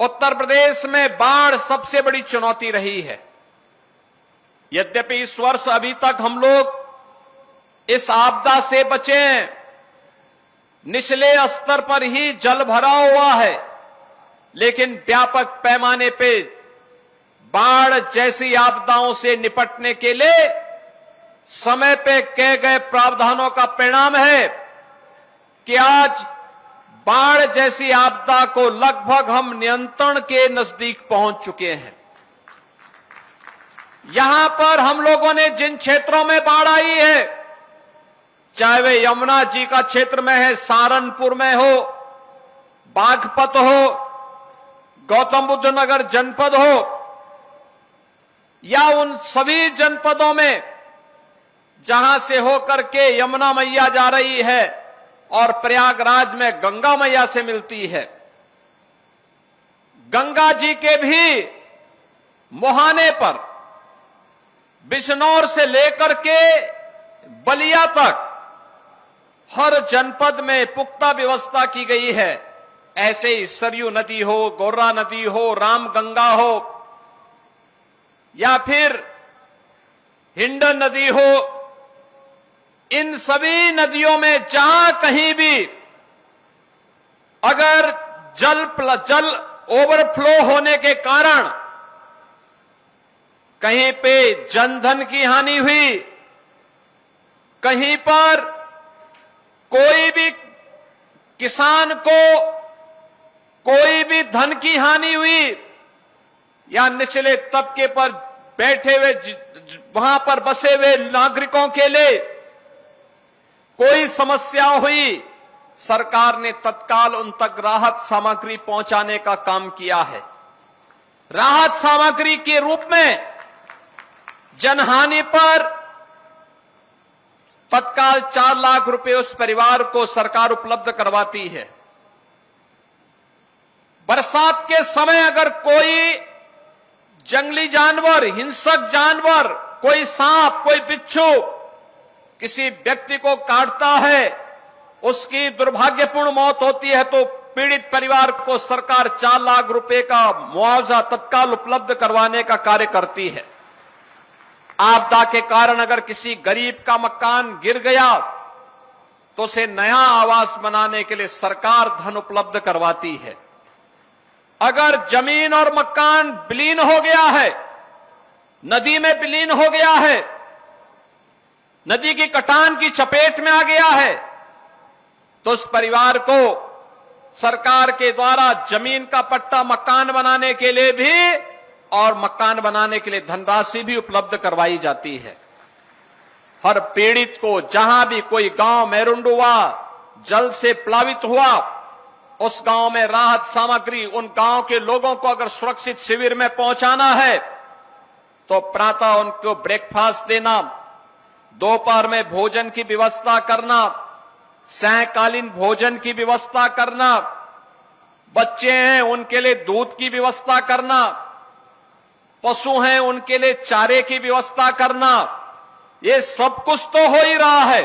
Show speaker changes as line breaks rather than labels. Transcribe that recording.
उत्तर प्रदेश में बाढ़ सबसे बड़ी चुनौती रही है। यद्यपि इस वर्ष अभी तक हम लोग इस आपदा से बचे हैं, निचले स्तर पर ही जल भरा हुआ है, लेकिन व्यापक पैमाने पे बाढ़ जैसी आपदाओं से निपटने के लिए समय पे किए गए प्रावधानों का परिणाम है कि आज बाढ़ जैसी आपदा को लगभग हम नियंत्रण के नजदीक पहुंच चुके हैं। यहां पर हम लोगों ने जिन क्षेत्रों में बाढ़ आई है, चाहे वे यमुना जी का क्षेत्र में है, सहारनपुर में हो, बागपत हो, गौतम बुद्ध नगर जनपद हो, या उन सभी जनपदों में जहां से होकर के यमुना मैया जा रही है और प्रयागराज में गंगा मैया से मिलती है। गंगा जी के भी मुहाने पर बिजनौर से लेकर के बलिया तक हर जनपद में पुख्ता व्यवस्था की गई है। ऐसे ही सरयू नदी हो, गोर्रा नदी हो, रामगंगा हो, या फिर हिंडन नदी हो, इन सभी नदियों में जहां कहीं भी अगर जल ओवरफ्लो होने के कारण कहीं पे जनधन की हानि हुई, कहीं पर कोई भी किसान को कोई भी धन की हानि हुई, या निचले तबके पर बैठे हुए वहां पर बसे हुए नागरिकों के लिए कोई समस्या हुई, सरकार ने तत्काल उन तक राहत सामग्री पहुंचाने का काम किया है। राहत सामग्री के रूप में जनहानि पर तत्काल 4 लाख रुपए उस परिवार को सरकार उपलब्ध करवाती है। बरसात के समय अगर कोई जंगली जानवर, हिंसक जानवर, कोई सांप, कोई बिच्छू किसी व्यक्ति को काटता है, उसकी दुर्भाग्यपूर्ण मौत होती है, तो पीड़ित परिवार को सरकार 4 लाख रुपए का मुआवजा तत्काल उपलब्ध करवाने का कार्य करती है। आपदा के कारण अगर किसी गरीब का मकान गिर गया तो उसे नया आवास बनाने के लिए सरकार धन उपलब्ध करवाती है। अगर जमीन और मकान विलीन हो गया है, नदी में विलीन हो गया है, नदी की कटान की चपेट में आ गया है, तो उस परिवार को सरकार के द्वारा जमीन का पट्टा मकान बनाने के लिए भी और मकान बनाने के लिए धनराशि भी उपलब्ध करवाई जाती है। हर पीड़ित को जहां भी कोई गांव मेरुंड हुआ, जल से प्लावित हुआ, उस गांव में राहत सामग्री, उन गांव के लोगों को अगर सुरक्षित शिविर में पहुंचाना है तो प्रातः उनको ब्रेकफास्ट देना, दोपहर में भोजन की व्यवस्था करना, सायंकालीन भोजन की व्यवस्था करना, बच्चे हैं उनके लिए दूध की व्यवस्था करना, पशु हैं उनके लिए चारे की व्यवस्था करना, ये सब कुछ तो हो ही रहा है।